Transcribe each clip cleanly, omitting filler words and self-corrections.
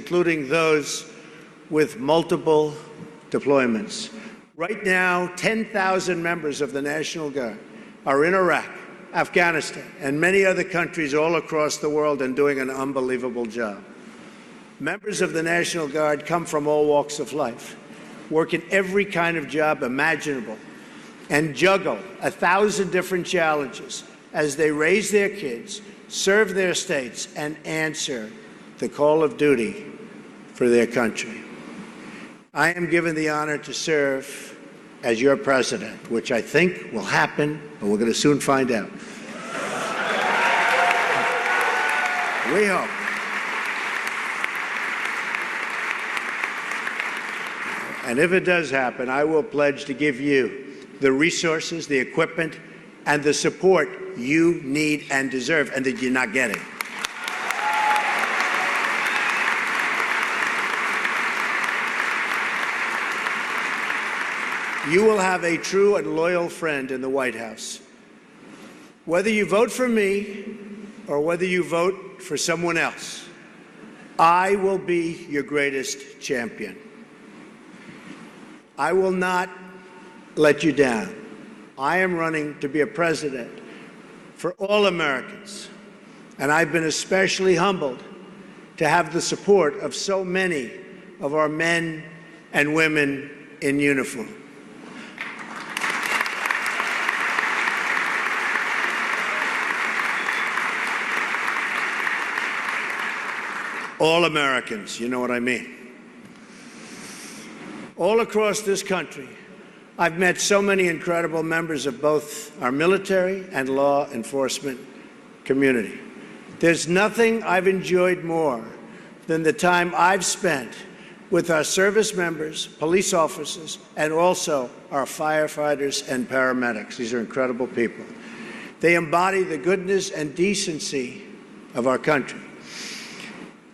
including those with multiple deployments. Right now, 10,000 members of the National Guard are in Iraq, Afghanistan, and many other countries all across the world and doing an unbelievable job. Members of the National Guard come from all walks of life, work in every kind of job imaginable, and juggle 1,000 different challenges as they raise their kids, serve their states, and answer the call of duty for their country. I am given the honor to serve as your president, which I think will happen, but we're going to soon find out. We hope. And if it does happen, I will pledge to give you the resources, the equipment, and the support you need and deserve, and that you're not getting. You will have a true and loyal friend in the White House. Whether you vote for me or whether you vote for someone else, I will be your greatest champion. I will not let you down. I am running to be a president for all Americans, and I've been especially humbled to have the support of so many of our men and women in uniform. All Americans, you know what I mean. All across this country, I've met so many incredible members of both our military and law enforcement community. There's nothing I've enjoyed more than the time I've spent with our service members, police officers, and also our firefighters and paramedics. These are incredible people. They embody the goodness and decency of our country.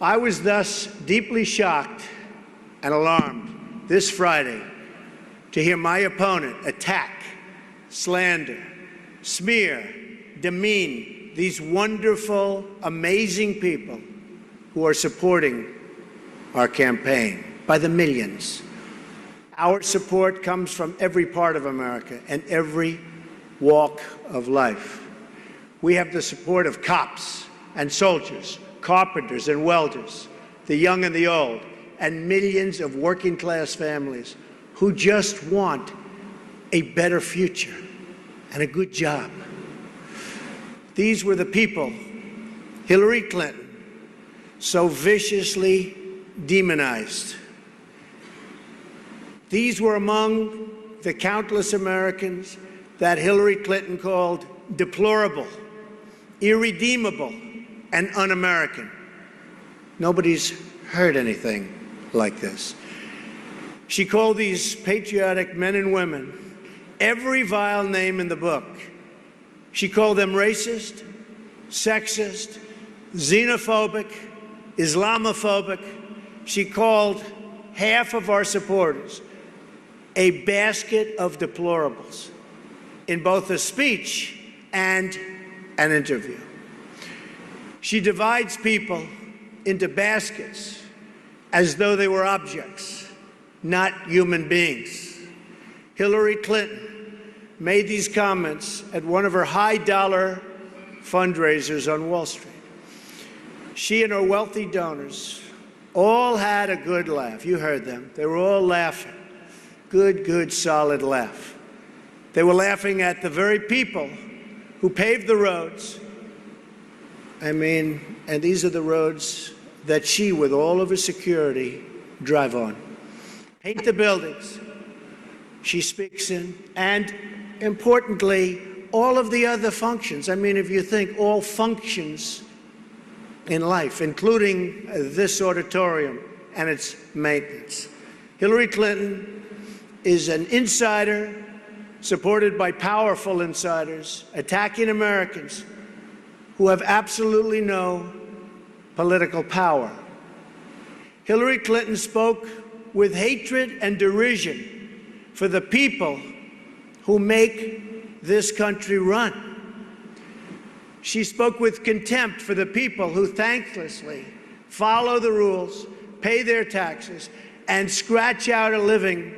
I was thus deeply shocked and alarmed this Friday to hear my opponent attack, slander, smear, demean these wonderful, amazing people who are supporting our campaign by the millions. Our support comes from every part of America and every walk of life. We have the support of cops and soldiers, carpenters and welders, the young and the old, and millions of working-class families who just want a better future and a good job. These were the people Hillary Clinton so viciously demonized. These were among the countless Americans that Hillary Clinton called deplorable, irredeemable, and un-American. Nobody's heard anything like this. She called these patriotic men and women every vile name in the book. She called them racist, sexist, xenophobic, Islamophobic. She called half of our supporters a basket of deplorables in both a speech and an interview. She divides people into baskets as though they were objects, not human beings. Hillary Clinton made these comments at one of her high-dollar fundraisers on Wall Street. She and her wealthy donors all had a good laugh. You heard them. They were all laughing. Good, solid laugh. They were laughing at the very people who paved the roads. And these are the roads that she, with all of her security, drive on. Paint the buildings she speaks in, and importantly, all of the other functions. If you think all functions in life, including this auditorium and its maintenance. Hillary Clinton is an insider supported by powerful insiders attacking Americans who have absolutely no political power. Hillary Clinton spoke with hatred and derision for the people who make this country run. She spoke with contempt for the people who thanklessly follow the rules, pay their taxes, and scratch out a living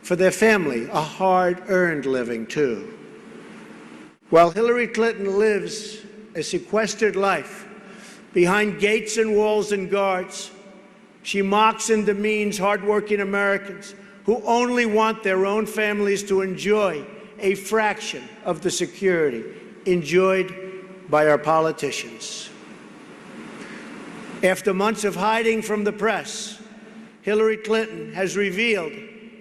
for their family, a hard-earned living, too. While Hillary Clinton lives a sequestered life behind gates and walls and guards, she mocks and demeans hardworking Americans who only want their own families to enjoy a fraction of the security enjoyed by our politicians. After months of hiding from the press, Hillary Clinton has revealed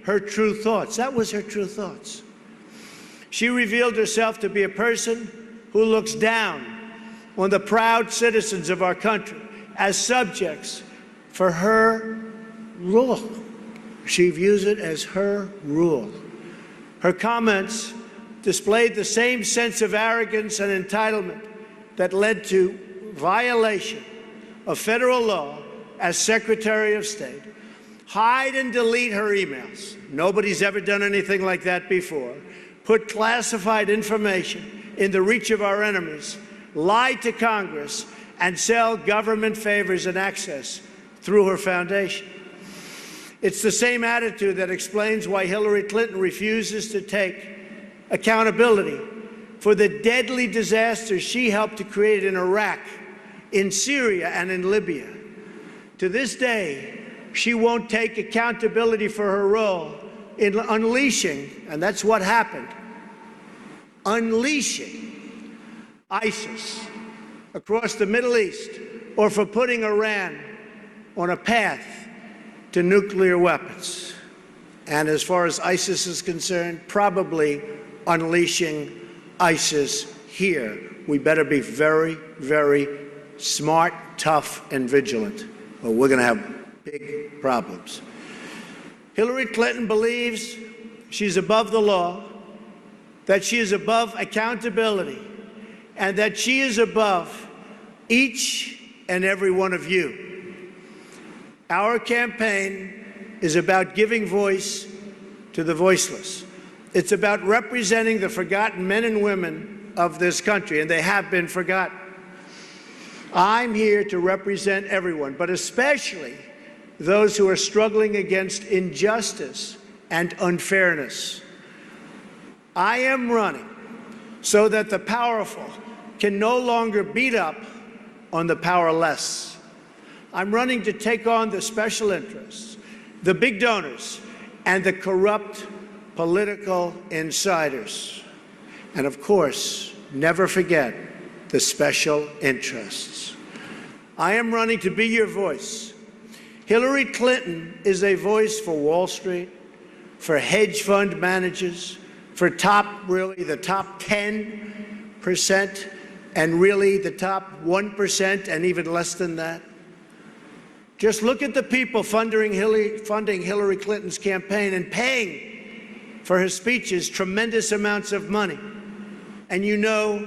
her true thoughts. That was her true thoughts. She revealed herself to be a person who looks down on the proud citizens of our country as subjects for her rule. She views it as her rule. Her comments displayed the same sense of arrogance and entitlement that led to violation of federal law as Secretary of State. Hide and delete her emails. Nobody's ever done anything like that before. Put classified information in the reach of our enemies, lie to Congress, and sell government favors and access through her foundation. It's the same attitude that explains why Hillary Clinton refuses to take accountability for the deadly disasters she helped to create in Iraq, in Syria, and in Libya. To this day, she won't take accountability for her role in unleashing, and that's what happened, unleashing ISIS across the Middle East, or for putting Iran on a path to nuclear weapons. And as far as ISIS is concerned, probably unleashing ISIS here. We better be very, very smart, tough, and vigilant, or we're going to have big problems. Hillary Clinton believes she's above the law, that she is above accountability, and that she is above each and every one of you. Our campaign is about giving voice to the voiceless. It's about representing the forgotten men and women of this country, and they have been forgotten. I'm here to represent everyone, but especially those who are struggling against injustice and unfairness. I am running so that the powerful can no longer beat up on the powerless. I'm running to take on the special interests, the big donors, and the corrupt political insiders. And of course, never forget the special interests. I am running to be your voice. Hillary Clinton is a voice for Wall Street, for hedge fund managers, for the top 10%, and really the top 1% and even less than that. Just look at the people funding Hillary Clinton's campaign and paying for her speeches tremendous amounts of money. And you know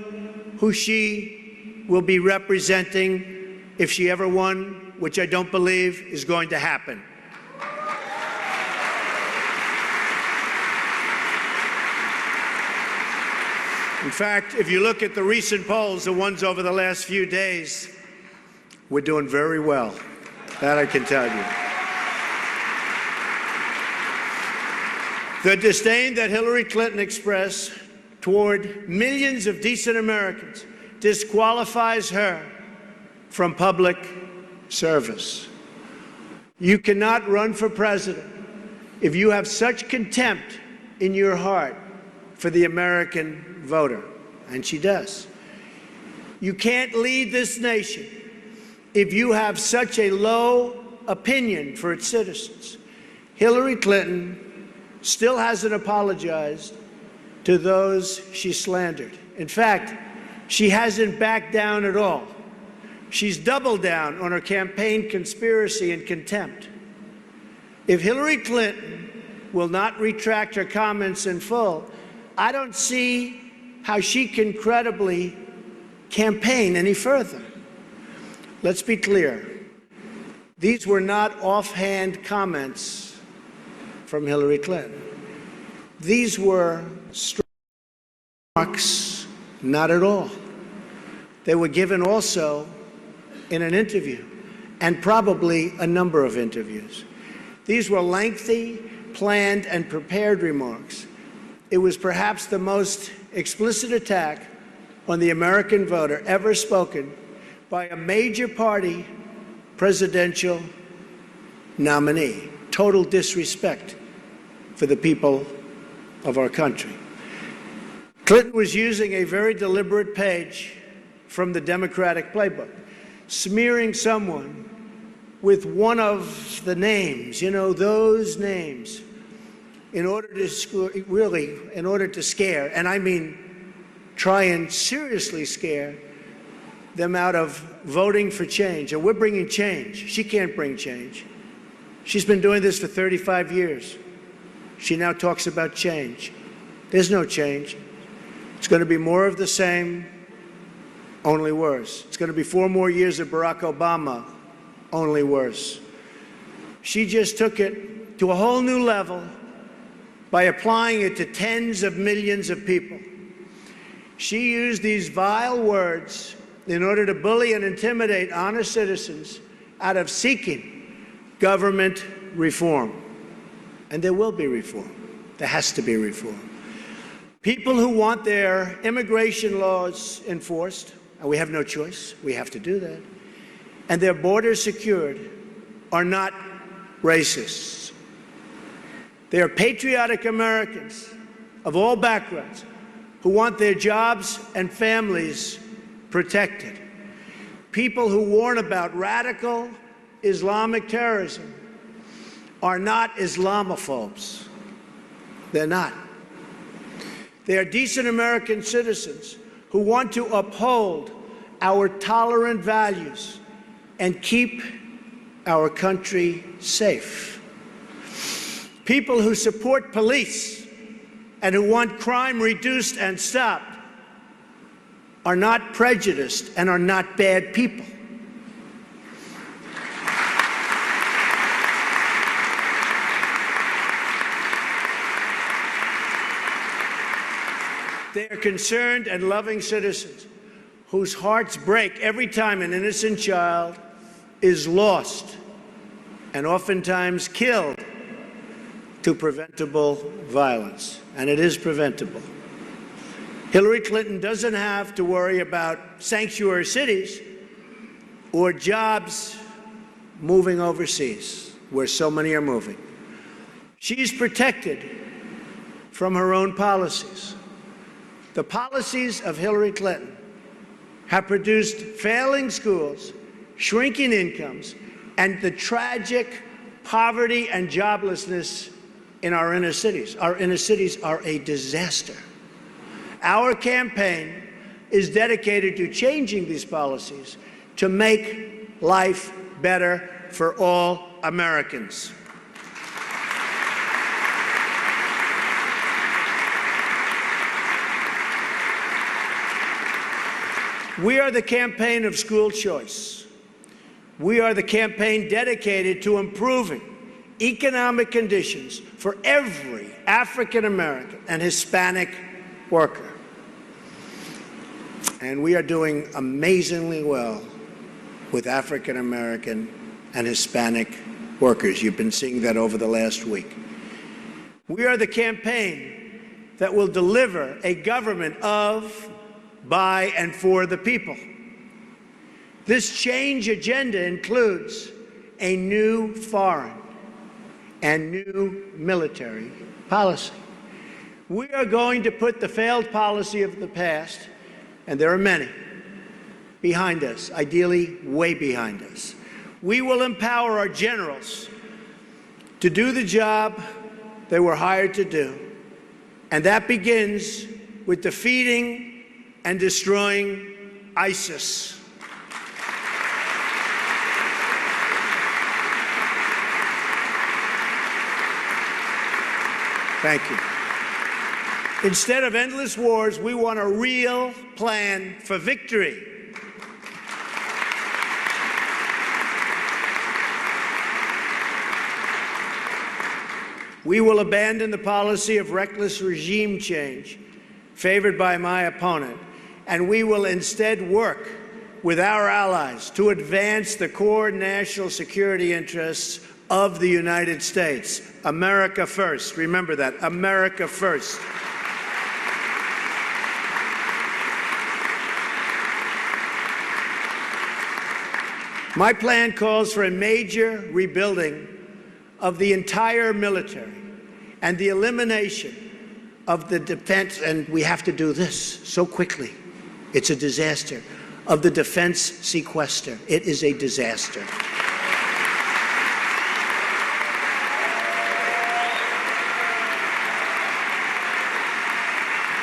who she will be representing if she ever won, which I don't believe is going to happen. In fact, if you look at the recent polls, the ones over the last few days, we're doing very well. That I can tell you. The disdain that Hillary Clinton expressed toward millions of decent Americans disqualifies her from public service. You cannot run for president if you have such contempt in your heart for the American voter, and she does. You can't lead this nation if you have such a low opinion for its citizens. Hillary Clinton still hasn't apologized to those she slandered. In fact, she hasn't backed down at all. She's doubled down on her campaign conspiracy and contempt. If Hillary Clinton will not retract her comments in full, I don't see how she can credibly campaign any further. Let's be clear. These were not offhand comments from Hillary Clinton. These were strong remarks, not at all. They were given also in an interview. and probably a number of interviews. These were lengthy, planned, and prepared remarks. It was perhaps the most explicit attack on the American voter ever spoken by a major party presidential nominee. Total disrespect for the people of our country. Clinton was using a very deliberate page from the Democratic playbook, smearing someone with one of the names, those names, in order to scare, and I mean try and seriously scare them out of voting for change. And we're bringing change. She can't bring change. She's been doing this for 35 years. She now talks about change. There's no change. It's going to be more of the same, only worse. It's going to be 4 more years of Barack Obama, only worse. She just took it to a whole new level by applying it to tens of millions of people. She used these vile words in order to bully and intimidate honest citizens out of seeking government reform. And there will be reform. There has to be reform. People who want their immigration laws enforced, and we have no choice, we have to do that, and their borders secured, are not racists. They are patriotic Americans of all backgrounds who want their jobs and families protected. People who warn about radical Islamic terrorism are not Islamophobes. They're not. They are decent American citizens who want to uphold our tolerant values and keep our country safe. People who support police and who want crime reduced and stopped are not prejudiced and are not bad people. They are concerned and loving citizens whose hearts break every time an innocent child is lost and oftentimes killed to preventable violence. And it is preventable. Hillary Clinton doesn't have to worry about sanctuary cities or jobs moving overseas, where so many are moving. She's protected from her own policies. The policies of Hillary Clinton have produced failing schools, shrinking incomes, and the tragic poverty and joblessness in our inner cities. Our inner cities are a disaster. Our campaign is dedicated to changing these policies to make life better for all Americans. We are the campaign of school choice. We are the campaign dedicated to improving economic conditions for every African American and Hispanic worker. And we are doing amazingly well with African American and Hispanic workers. You've been seeing that over the last week. We are the campaign that will deliver a government of, by, and for the people. This change agenda includes a new foreign and new military policy. We are going to put the failed policy of the past, and there are many, behind us, ideally way behind us. We will empower our generals to do the job they were hired to do, and that begins with defeating and destroying ISIS. Thank you. Instead of endless wars, we want a real plan for victory. We will abandon the policy of reckless regime change favored by my opponent, and we will instead work with our allies to advance the core national security interests of the United States. America first. Remember that. America first. My plan calls for a major rebuilding of the entire military and the elimination of the defense, and we have to do this so quickly. It's a disaster. Of the defense sequester. It is a disaster.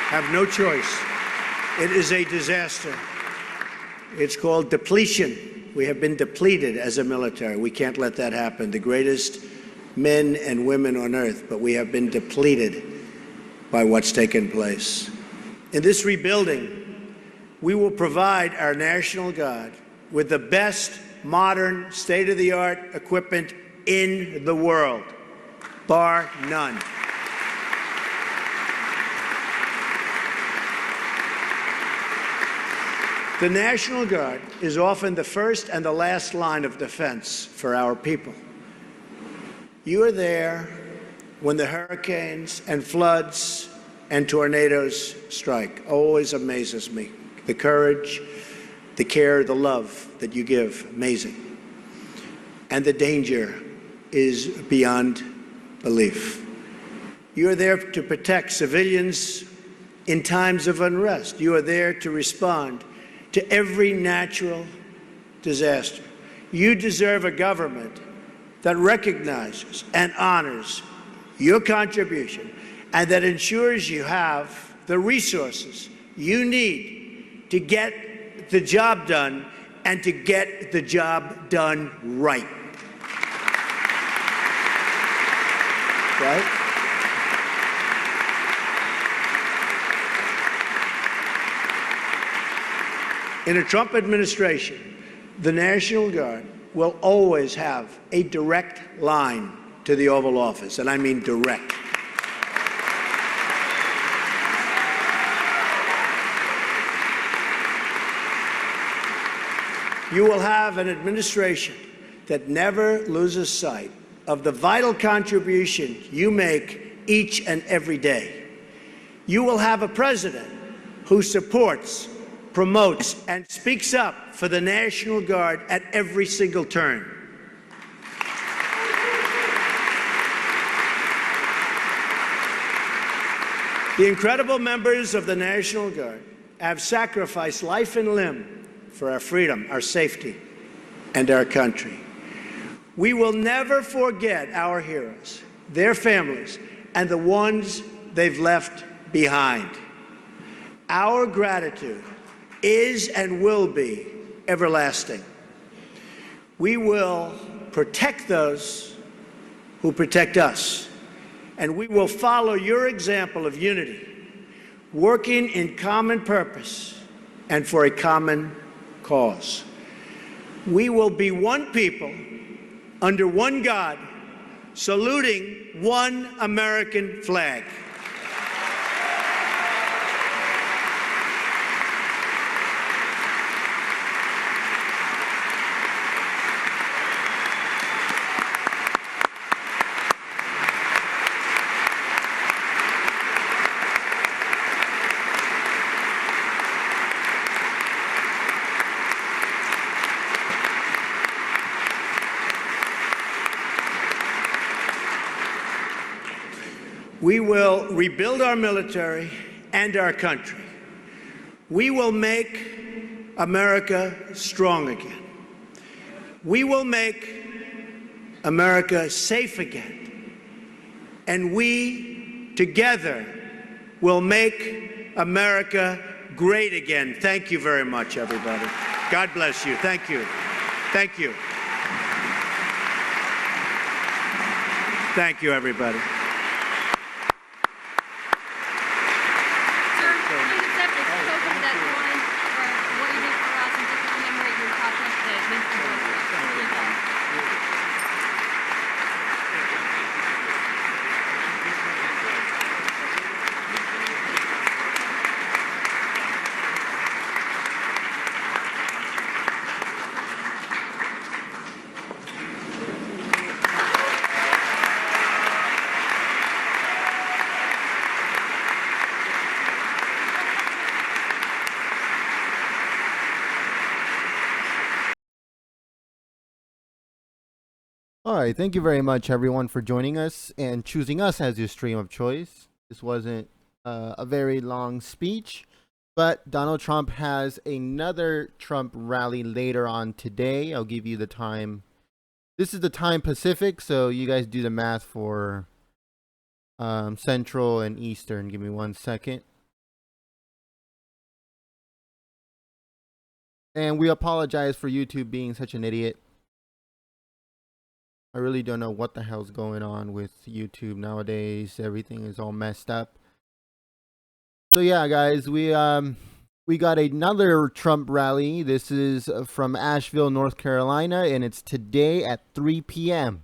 Have no choice. It is a disaster. It's called depletion. We have been depleted as a military. We can't let that happen. The greatest men and women on earth, but we have been depleted by what's taken place. In this rebuilding, we will provide our National Guard with the best modern, state-of-the-art equipment in the world, bar none. The National Guard is often the first and the last line of defense for our people. You are there when the hurricanes and floods and tornadoes strike. Always amazes me. The courage, the care, the love that you give, amazing. And the danger is beyond belief. You are there to protect civilians in times of unrest. You are there to respond to every natural disaster. You deserve a government that recognizes and honors your contribution and that ensures you have the resources you need to get the job done and to get the job done right. Right? In a Trump administration, the National Guard will always have a direct line to the Oval Office, and I mean direct. You will have an administration that never loses sight of the vital contribution you make each and every day. You will have a president who supports, promotes, and speaks up for the National Guard at every single turn. The incredible members of the National Guard have sacrificed life and limb for our freedom, our safety, and our country. We will never forget our heroes, their families, and the ones they've left behind. Our gratitude is and will be everlasting. We will protect those who protect us, and we will follow your example of unity, working in common purpose and for a common cause. We will be one people under one God, saluting one American flag. We will rebuild our military and our country. We will make America strong again. We will make America safe again. And we, together, will make America great again. Thank you very much, everybody. God bless you. Thank you. Thank you. Thank you, everybody. All right, thank you very much, everyone, for joining us and choosing us as your stream of choice. This wasn't a very long speech, but Donald Trump has another Trump rally later on today. I'll give you the time. This is the time Pacific, so you guys do the math for Central and Eastern. Give me 1 second. And we apologize for YouTube being such an idiot. I really don't know what the hell's going on with YouTube nowadays. Everything is all messed up. So yeah, guys, we got another Trump rally. This is from Asheville, North Carolina, and it's today at 3 p.m.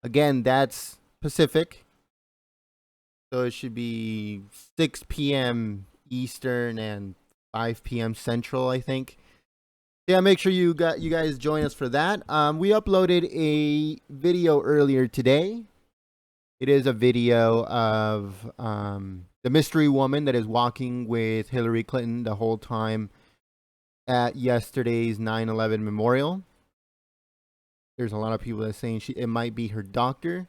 Again, that's Pacific. So it should be 6 p.m. Eastern and 5 p.m. Central, I think. Yeah, make sure you guys join us for that. We uploaded a video earlier today. It is a video of the mystery woman that is walking with Hillary Clinton the whole time at yesterday's 9/11 memorial. There's a lot of people that are saying it might be her doctor.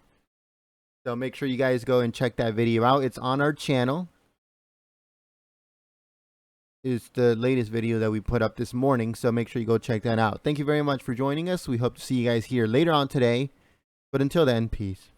So make sure you guys go and check that video out. It's on our channel. It's the latest video that we put up this morning, so make sure you go check that out. Thank you very much for joining us. We hope to see you guys here later on today. But until then, peace.